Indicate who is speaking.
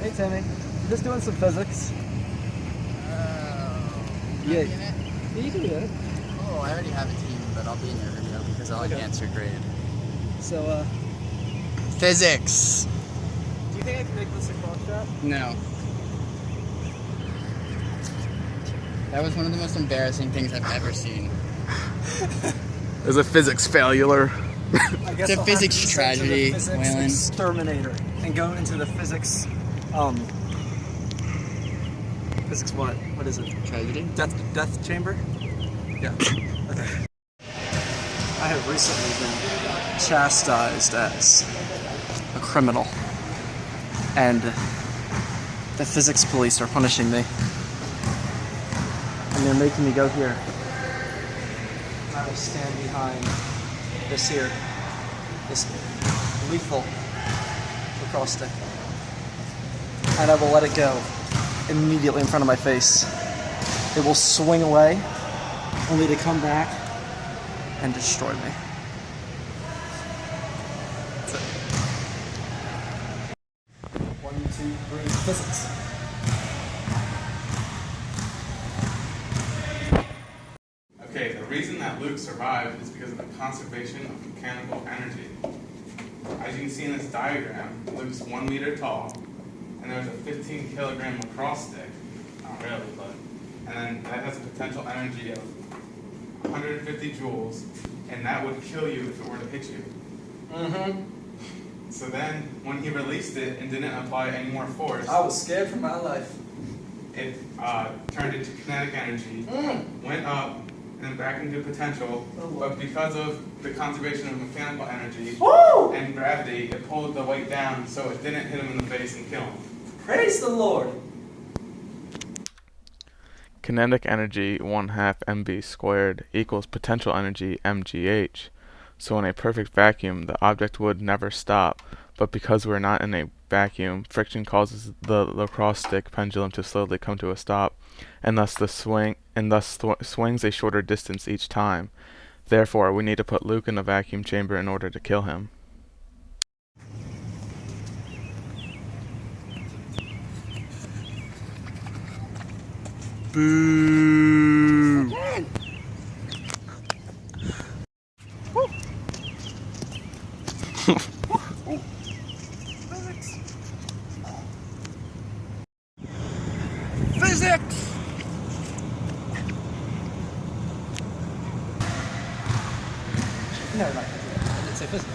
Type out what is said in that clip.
Speaker 1: Hey Timmy, just doing some physics.
Speaker 2: Yeah.
Speaker 1: Yeah, you can do it.
Speaker 2: Oh, I already have a team, but I'll be in your video because I'll enhance your grade.
Speaker 1: So,
Speaker 2: Physics!
Speaker 1: do you think I can make this a cross shot?
Speaker 2: No. That was one of the most embarrassing things I've ever seen.
Speaker 3: It was a physics failure.
Speaker 1: I guess
Speaker 2: It's a
Speaker 1: I'll
Speaker 2: physics
Speaker 1: have to
Speaker 2: tragedy,
Speaker 1: descend to the
Speaker 2: Whelan.
Speaker 1: physics exterminator and go into the physics, physics what? What is it?
Speaker 2: Tragedy?
Speaker 1: Death chamber? Yeah. Okay. I have recently been chastised as a criminal, and the physics police are punishing me, and they're making me go here. And I will stand behind this lethal lacrosse stick, and I will let it go immediately in front of my face. It will swing away, only to come back and destroy me. That's it. 1, 2, 3, physics.
Speaker 3: Okay, the reason that Luke survived is because of the conservation of mechanical energy. As you can see in this diagram, Luke's 1 meter tall, and there's a 15 kilogram lacrosse stick, not really, but, and then that has a potential energy of 150 joules, and that would kill you if it were to hit you.
Speaker 1: Mm-hmm.
Speaker 3: So then, when he released it and didn't apply any more force,
Speaker 1: I was scared for my life.
Speaker 3: it turned into kinetic energy, went up, and back into potential, but because of the conservation of mechanical energy and gravity, it pulled the weight down so it didn't hit him in the face and kill him.
Speaker 1: Praise the Lord.
Speaker 4: Kinetic energy 1/2 mv squared equals potential energy mgh. So in a perfect vacuum, the object would never stop, but because we're not in a vacuum, friction causes the lacrosse stick pendulum to slowly come to a stop, and thus swings a shorter distance each time. Therefore, we need to put Luke in a vacuum chamber in order to kill him. Boo!
Speaker 1: Physics! No, not physics. I didn't say physics.